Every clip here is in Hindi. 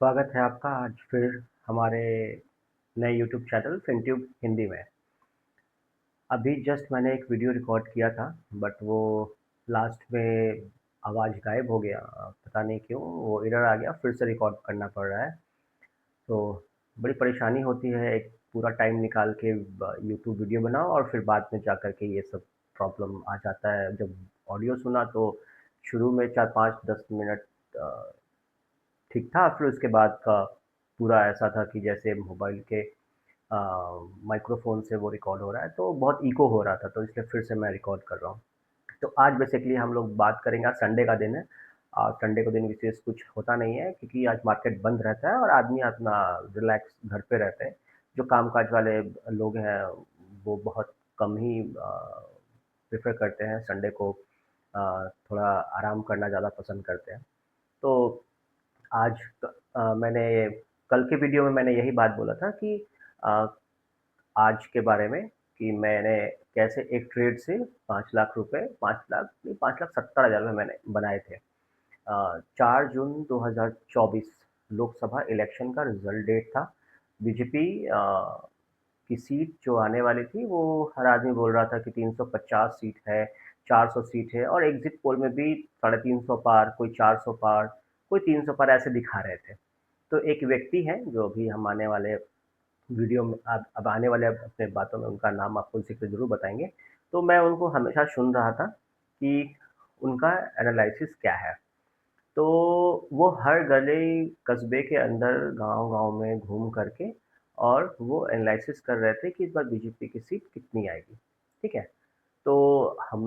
स्वागत है आपका आज फिर हमारे नए यूट्यूब चैनल फिनट्यूब हिंदी में। अभी जस्ट मैंने एक वीडियो रिकॉर्ड किया था, बट वो लास्ट में आवाज़ गायब हो गया। पता नहीं क्यों वो एरर आ गया, फिर से रिकॉर्ड करना पड़ रहा है। तो बड़ी परेशानी होती है, एक पूरा टाइम निकाल के यूट्यूब वीडियो बनाओ और फिर बाद में जा कर के ये सब प्रॉब्लम आ जाता है। जब ऑडियो सुना तो शुरू में 4-5-10 मिनट अ, ठीक था, फिर उसके बाद का पूरा ऐसा था कि जैसे मोबाइल के अ, माइक्रोफ़ोन से वो रिकॉर्ड हो रहा है, तो बहुत इको हो रहा था, तो इसलिए फिर से मैं रिकॉर्ड कर रहा हूँ। तो आज बेसिकली हम लोग बात करेंगे, आज संडे का दिन है। संडे को दिन विशेष कुछ होता नहीं है क्योंकि आज मार्केट बंद रहता है और आदमी अपना रिलैक्स घर पे रहते हैं। जो काम-काज वाले लोग हैं, वो बहुत कम ही प्रेफ़र करते हैं संडे को, थोड़ा आराम करना ज़्यादा पसंद करते हैं। तो आज मैंने कल के वीडियो में मैंने यही बात बोला था कि अ, आज के बारे में कि मैंने कैसे एक ट्रेड से 5 लाख रुपए 5 लाख नहीं 5,70,000 में मैंने बनाए थे। 4 जून 2024 लोकसभा इलेक्शन का रिज़ल्ट डेट था। बीजेपी की सीट जो आने वाली थी, वो हर आदमी बोल रहा था कि 350 सीट है, 400 सीट है और एग्ज़िट पोल में भी 350 पार, कोई 400 पार, कोई 300 पार ऐसे दिखा रहे थे। तो एक व्यक्ति हैं जो अभी हम आने वाले वीडियो में अब आने वाले अपने बातों में उनका नाम आपको ज़िक्र ज़रूर बताएँगे। तो मैं उनको हमेशा सुन रहा था कि उनका एनालिसिस क्या है। तो वो हर गली कस्बे के अंदर गाँव-गाँव में घूम कर के और वो एनालिसिस कर रहे थे कि इस बार बीजेपी की सीट कितनी आएगी, ठीक है? तो हम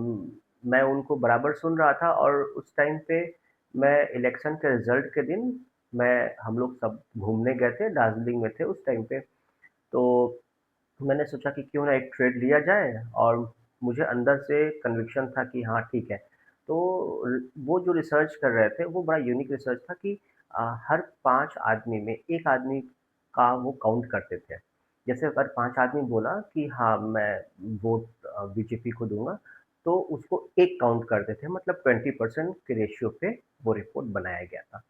मैं उनको बराबर सुन रहा था और उस टाइम पे मैं इलेक्शन के रिज़ल्ट के दिन हम लोग सब घूमने गए थे, दार्जिलिंग में थे उस टाइम पे। तो मैंने सोचा कि क्यों ना एक ट्रेड लिया जाए और मुझे अंदर से कन्विक्शन था कि हाँ, ठीक है। तो वो जो रिसर्च कर रहे थे, वो बड़ा यूनिक रिसर्च था कि हर 5 आदमी में 1 आदमी का वो काउंट करते थे। जैसे अगर 5 आदमी बोला कि हाँ, मैं वोट बीजेपी को दूँगा, तो उसको 1 काउंट करते थे, मतलब 20% के रेशियो पे वो रिपोर्ट बनाया गया था।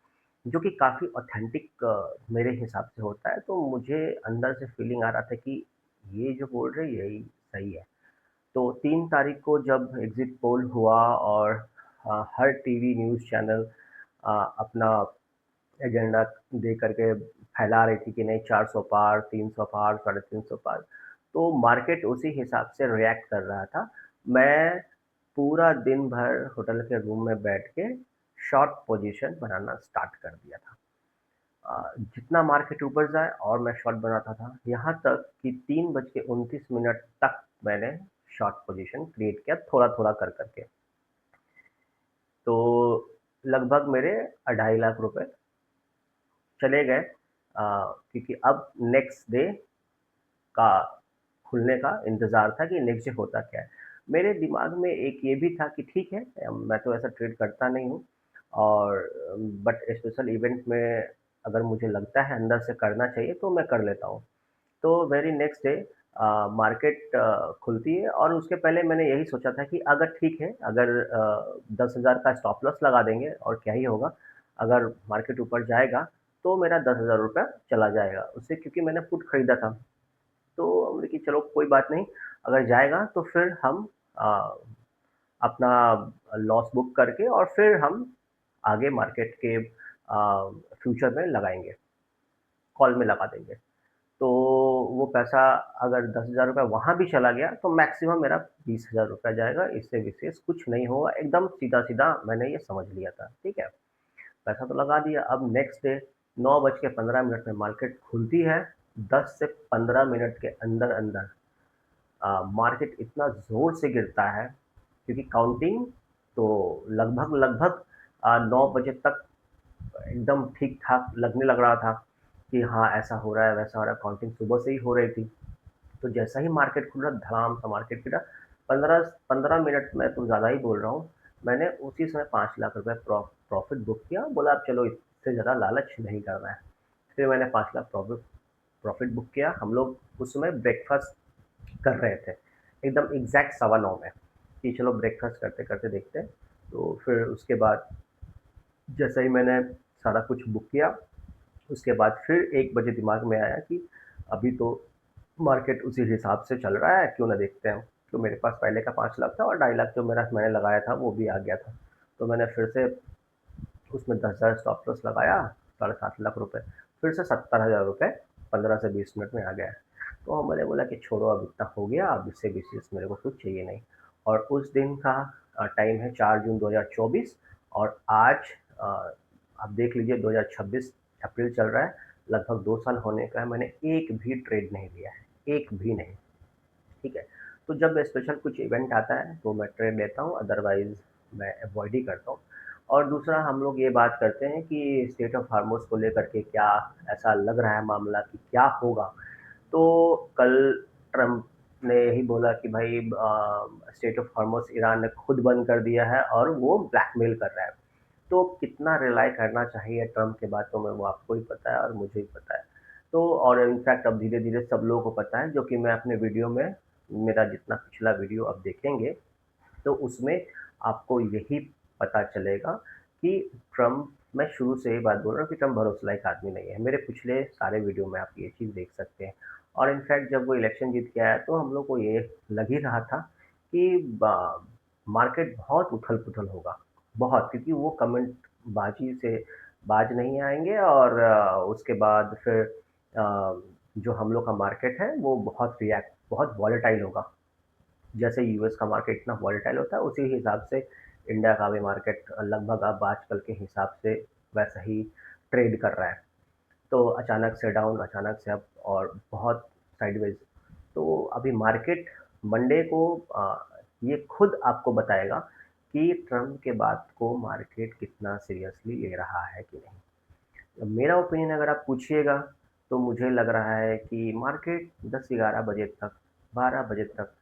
जो कि काफ़ी ऑथेंटिक मेरे हिसाब से होता है, तो मुझे अंदर से फीलिंग आ रहा था कि ये जो बोल रहे हैं यही सही है। तो 3 तारीख को जब एग्ज़िट पोल हुआ और हर टीवी न्यूज़ चैनल अपना एजेंडा दे कर के फैला रही थी कि नहीं 400 पार, 300 पार, 350 पार, तो मार्केट उसी हिसाब से रिएक्ट कर रहा था। मैं पूरा दिन भर होटल के रूम में बैठ के शॉर्ट पोज़ीशन बनाना स्टार्ट कर दिया था। जितना मार्केट ऊपर जाए और मैं शॉर्ट बनाता था, यहाँ तक कि 3 बज के 29 मिनट तक मैंने शॉर्ट पोज़ीशन क्रिएट किया थोड़ा-थोड़ा कर के। तो लगभग मेरे 2.5 लाख रुपए चले गए, क्योंकि अब नेक्स्ट डे का खुलने का इंतज़ार था कि नेक्स्ट डे होता क्या है। मेरे दिमाग में एक ये भी था कि ठीक है, मैं तो ऐसा ट्रेड करता नहीं हूँ और बट स्पेशल इवेंट में अगर मुझे लगता है अंदर से करना चाहिए तो मैं कर लेता हूँ। तो वेरी नेक्स्ट डे मार्केट खुलती है और उसके पहले मैंने यही सोचा था कि अगर ठीक है, अगर 10,000 का स्टॉप लॉस लगा देंगे और क्या ही होगा, अगर मार्केट ऊपर जाएगा तो मेरा 10,000 रुपया चला जाएगा उससे, क्योंकि मैंने पुट खरीदा था। तो हमने कि चलो कोई बात नहीं, अगर जाएगा तो फिर हम अ, अपना लॉस बुक करके और फिर हम आगे मार्केट के फ्यूचर में लगाएँगे, कॉल में लगा देंगे। तो वो पैसा अगर 10,000 रुपए वहाँ भी चला गया तो मैक्सिमम मेरा 20,000 रुपया जाएगा, इससे विशेष कुछ नहीं होगा, एकदम सीधा-सीधा मैंने ये समझ लिया था, ठीक है? पैसा तो लगा दिया, अब नेक्स्ट डे 9 बज के 15 मिनट में मार्केट खुलती है, 10 से 15 मिनट के अंदर-अंदर मार्केट इतना ज़ोर से गिरता है क्योंकि काउंटिंग तो लगभग 9 बजे तक एकदम ठीक-ठाक लगने लग रहा था कि हाँ, ऐसा हो रहा है, वैसा हो रहा है, काउंटिंग सुबह से ही हो रही थी। तो जैसा ही मार्केट खुला, धड़ाम सा मार्केट गिरा। 15 मिनट में तो ज़्यादा ही बोल रहा हूँ, मैंने उसी समय 5 लाख रुपए प्रॉफ़िट बुक किया, बोला अब चलो इससे ज़्यादा लालच नहीं करना है। फिर मैंने 5 लाख प्रॉफ़िट बुक किया। हम लोग उस समय ब्रेकफ़ास्ट कर रहे थे, एकदम एग्ज़ैक्ट 9:15 में कि चलो ब्रेकफ़ास्ट करते-करते देखते हैं। तो फिर उसके बाद जैसे ही मैंने सारा कुछ बुक किया, उसके बाद फिर 1 बजे दिमाग में आया कि अभी तो मार्केट उसी हिसाब से चल रहा है, क्यों ना देखते हैं। तो मेरे पास पहले का 5 लाख था और 2.5 लाख जो मैंने लगाया था वो भी आ गया था। तो मैंने फिर से उसमें 10,000 स्टॉप लॉस लगाया, 7.5 लाख रुपए, फिर से 70,000 रुपए 15 से 20 मिनट में आ गया। तो मैंने बोला कि छोड़ो, अब इतना हो गया, अब इससे विशेष मेरे को कुछ चाहिए नहीं। और उस दिन का टाइम है 4 जून 2024 और आज अ, आप देख लीजिए 2026 अप्रैल चल रहा है, लगभग 2 साल होने का है, मैंने एक भी ट्रेड नहीं लिया है, एक भी नहीं। ठीक है। तो जब स्पेशल कुछ इवेंट आता है तो मैं ट्रेड लेता हूँ, अदरवाइज मैं अवॉइड ही करता हूँ। और दूसरा, हम लोग ये बात करते हैं कि स्टेट ऑफ हार्मोस को लेकर के क्या ऐसा लग रहा है मामला कि क्या होगा। तो कल ट्रम्प ने ही बोला कि भाई स्टेट ऑफ हार्मोस ईरान ने खुद बंद कर दिया है और वो ब्लैकमेल कर रहा है। तो कितना रिलाई करना चाहिए ट्रम्प के बातों में वो आपको ही पता है और मुझे ही पता है। तो और इनफैक्ट अब धीरे धीरे सब लोगों को पता है, जो कि मैं अपने वीडियो में, मेरा जितना पिछला वीडियो आप देखेंगे तो उसमें आपको यही पता चलेगा कि ट्रम्प, मैं शुरू से ये बात बोल रहा हूँ कि ट्रम्प भरोसे लायक आदमी नहीं है। मेरे पिछले सारे वीडियो में आप ये चीज़ देख सकते हैं। और इनफैक्ट जब वो इलेक्शन जीत के आया तो हम लोग को ये लग ही रहा था कि मार्केट बहुत उथल पुथल होगा, बहुत, क्योंकि वो कमेंट बाजी से बाज नहीं आएंगे। और उसके बाद फिर जो हम लोग का मार्केट है वो बहुत वॉलेटाइल होगा। जैसे यूएस का मार्केट इतना वॉलेटाइल होता है, उसी हिसाब से इंडिया का भी मार्केट लगभग अब आजकल के हिसाब से वैसा ही ट्रेड कर रहा है। तो अचानक से डाउन, अचानक से अप और बहुत साइडवेज। तो अभी मार्केट मंडे को ये खुद आपको बताएगा कि ट्रम्प के बात को मार्केट कितना सीरियसली ले रहा है कि नहीं। मेरा ओपिनियन अगर आप पूछिएगा तो मुझे लग रहा है कि मार्केट 10-11 बजे तक, 12 बजे तक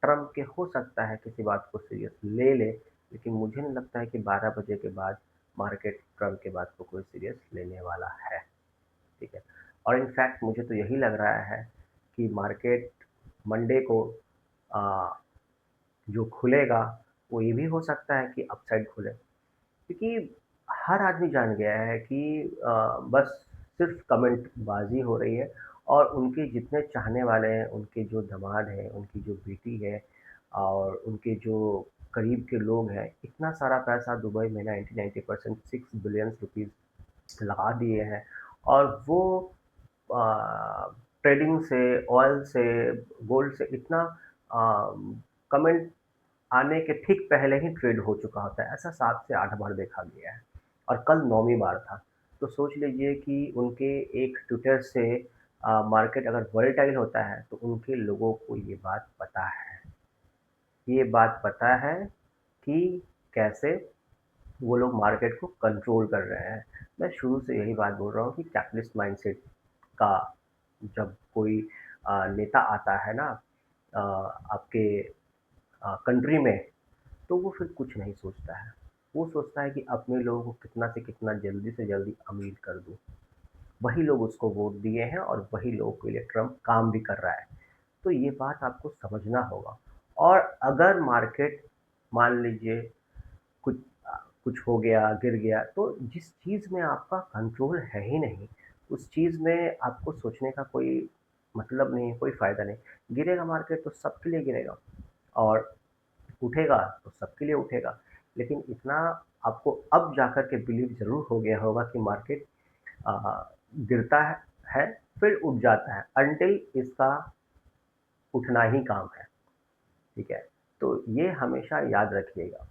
ट्रम्प के हो सकता है किसी बात को सीरियस ले ले, लेकिन मुझे नहीं लगता है कि 12 बजे के बाद मार्केट ट्रम्प के बात को कोई सीरियस लेने वाला है। ठीक है। और इनफैक्ट मुझे तो यही लग रहा है कि मार्केट मंडे को आ, जो खुलेगा वो ये भी हो सकता है कि अपसाइड खुले, क्योंकि हर आदमी जान गया है कि बस सिर्फ कमेंटबाजी हो रही है। और उनके जितने चाहने वाले हैं, उनके जो दामाद हैं, उनकी जो बेटी है और उनके जो करीब के लोग हैं, इतना सारा पैसा दुबई में 90% 6 बिलियन रुपीज़ लगा दिए हैं। और वो ट्रेडिंग से, ऑयल से, गोल्ड से इतना कमेंट आने के ठीक पहले ही ट्रेड हो चुका होता है। ऐसा 7 से 8 बार देखा गया है और कल 9वीं बार था। तो सोच लीजिए कि उनके एक ट्विटर से मार्केट अगर वोलेटाइल होता है तो उनके लोगों को ये बात पता है। ये बात पता है कि कैसे वो लोग मार्केट को कंट्रोल कर रहे हैं। मैं शुरू से यही बात बोल रहा हूँ कि कैपिटलिस्ट माइंडसेट का जब कोई नेता आता है ना आपके कंट्री में, तो वो फिर कुछ नहीं सोचता है। वो सोचता है कि अपने लोगों को कितना से कितना जल्दी से जल्दी अमीर कर दूँ। वही लोग उसको वोट दिए हैं और वही लोगों के लिए ट्रम्प काम भी कर रहा है। तो ये बात आपको समझना होगा। और अगर मार्केट, मान लीजिए कुछ कुछ हो गया, गिर गया, तो जिस चीज़ में आपका कंट्रोल है ही नहीं, उस चीज़ में आपको सोचने का कोई मतलब नहीं है, कोई फ़ायदा नहीं। गिरेगा मार्केट तो सबके लिए गिरेगा और उठेगा तो सबके लिए उठेगा। लेकिन इतना आपको अब जाकर के बिलीव ज़रूर हो गया होगा कि मार्केट गिरता है, फिर उठ जाता है, अनटिल इसका उठना ही काम है। ठीक है। तो ये हमेशा याद रखिएगा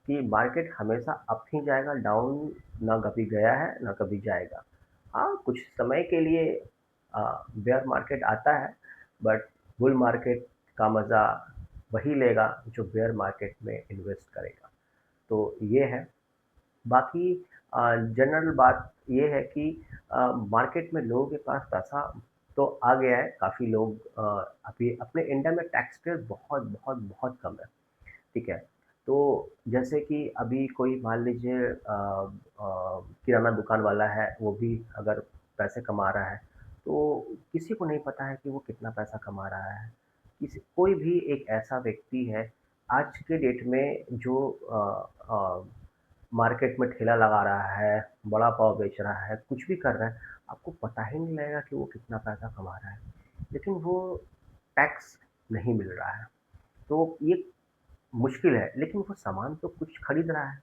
कि मार्केट हमेशा अप ही जाएगा, डाउन ना कभी गया है ना कभी जाएगा। हाँ, कुछ समय के लिए बेयर मार्केट आता है, बट बुल मार्केट का मज़ा वही लेगा जो बेयर मार्केट में इन्वेस्ट करेगा। तो ये है। बाकी जनरल बात ये है कि मार्केट में लोगों के पास पैसा तो आ गया है, काफ़ी लोग अभी अपने इंडिया में टैक्स पेयर बहुत बहुत बहुत कम है। ठीक है। तो जैसे कि अभी कोई मान लीजिए किराना दुकान वाला है, वो भी अगर पैसे कमा रहा है, तो किसी को नहीं पता है कि वो कितना पैसा कमा रहा है। कोई भी एक ऐसा व्यक्ति है आज के डेट में जो मार्केट में ठेला लगा रहा है, बड़ा पाव बेच रहा है, कुछ भी कर रहा है, आपको पता ही नहीं लगेगा कि वो कितना पैसा कमा रहा है। लेकिन वो टैक्स नहीं मिल रहा है, तो ये मुश्किल है, लेकिन वो सामान तो कुछ खरीद रहा है,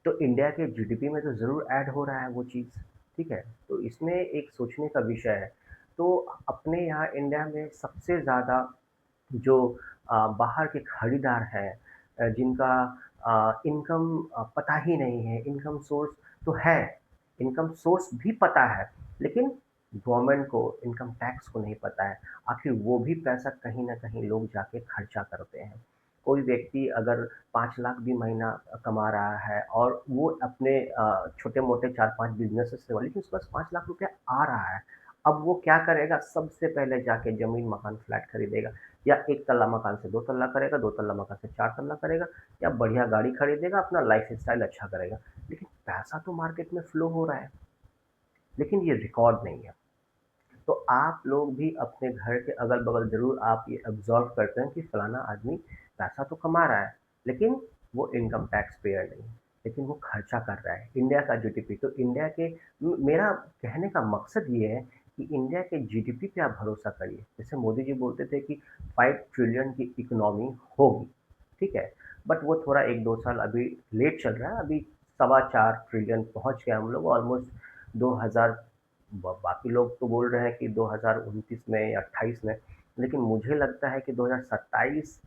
तो इंडिया के जीडीपी में तो ज़रूर ऐड हो रहा है वो चीज़, ठीक है? तो इसमें एक सोचने का विषय है। तो अपने यहाँ इंडिया में सबसे ज़्यादा जो बाहर के खरीदार हैं, जिनका इनकम पता ही नहीं है, इनकम सोर्स तो है, इनकम सोर्स भी पता है, लेकिन गवर्नमेंट को इनकम टैक्स को नहीं पता है। आखिर वो भी पैसा कहीं न कहीं लोग जाके खर्चा करते हैं। कोई व्यक्ति अगर 5 लाख भी महीना कमा रहा है और वो अपने छोटे-मोटे 4-5 बिज़नेसेस से, लेकिन उसके पास 5 लाख रुपया आ रहा है। अब वो क्या करेगा? सबसे पहले जाके ज़मीन, मकान, फ्लैट खरीदेगा, या 1 तल्ला मकान से 2 तल्ला करेगा, 2 तल्ला मकान से 4 तल्ला करेगा, या बढ़िया गाड़ी खरीदेगा, अपना लाइफ़स्टाइल अच्छा करेगा। लेकिन पैसा तो मार्केट में फ्लो हो रहा है, लेकिन ये रिकॉर्ड नहीं है। तो आप लोग भी अपने घर के अगल-बगल ज़रूर आप ये ऑब्ज़र्व करते हैं कि फलाना आदमी पैसा तो कमा रहा है, लेकिन वो इनकम टैक्स पेयर नहीं है, लेकिन वो खर्चा कर रहा है। इंडिया का जीडीपी, तो इंडिया के मेरा कहने का मकसद ये है कि इंडिया के जीडीपी पे आप भरोसा करिए। जैसे मोदी जी बोलते थे कि 5 ट्रिलियन की इकोनॉमी होगी, ठीक है? बट वो थोड़ा 1-2 साल अभी लेट चल रहा है, अभी सवा 4 ट्रिलियन पहुँच गए हम लोग ऑलमोस्ट 2000। बाकी लोग तो बोल रहे हैं कि 2029 में या 28 में, लेकिन मुझे लगता है कि 2027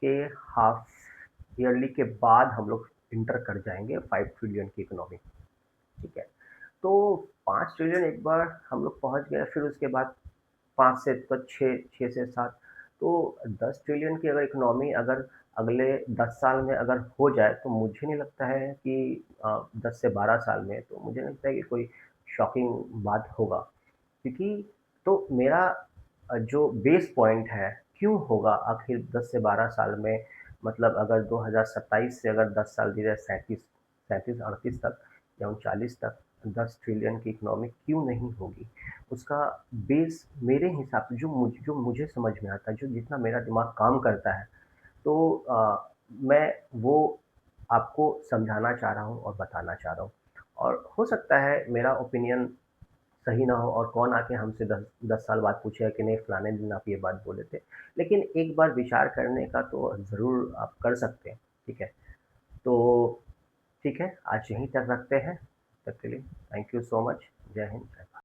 के हाफ ईयरली के बाद हम लोग इंटर कर जाएंगे 5 ट्रिलियन की इकोनॉमी, ठीक है? तो 5 ट्रिलियन एक बार हम लोग पहुंच गए, फिर उसके बाद 5 से तो 6 से 7, तो 10 ट्रिलियन की अगर इकोनॉमी अगर अगले 10 साल में अगर हो जाए, तो मुझे नहीं लगता है कि 10 से 12 साल में, तो मुझे नहीं लगता है कि कोई शॉकिंग बात होगा। क्योंकि तो मेरा जो बेस पॉइंट है, क्यों होगा आखिर 10 से 12 साल में, मतलब अगर 2027 से अगर 10 साल दिए, 37, 38 तक या 39 तक 10 ट्रिलियन की इकोनॉमी क्यों नहीं होगी? उसका बेस मेरे हिसाब से जो मुझे समझ में आता है, जो जितना मेरा दिमाग काम करता है, तो मैं वो आपको समझाना चाह रहा हूँ और बताना चाह रहा हूँ। और हो सकता है मेरा ओपिनियन सही ना हो, और कौन आके हमसे 10 साल बाद पूछेगा कि नहीं फलाने दिन आप ये बात बोले थे। लेकिन एक बार विचार करने का तो ज़रूर आप कर सकते हैं, ठीक है? तो ठीक है, आज यहीं तक रखते हैं। तब तक के लिए थैंक यू सो मच। जय हिंद, जय भारत।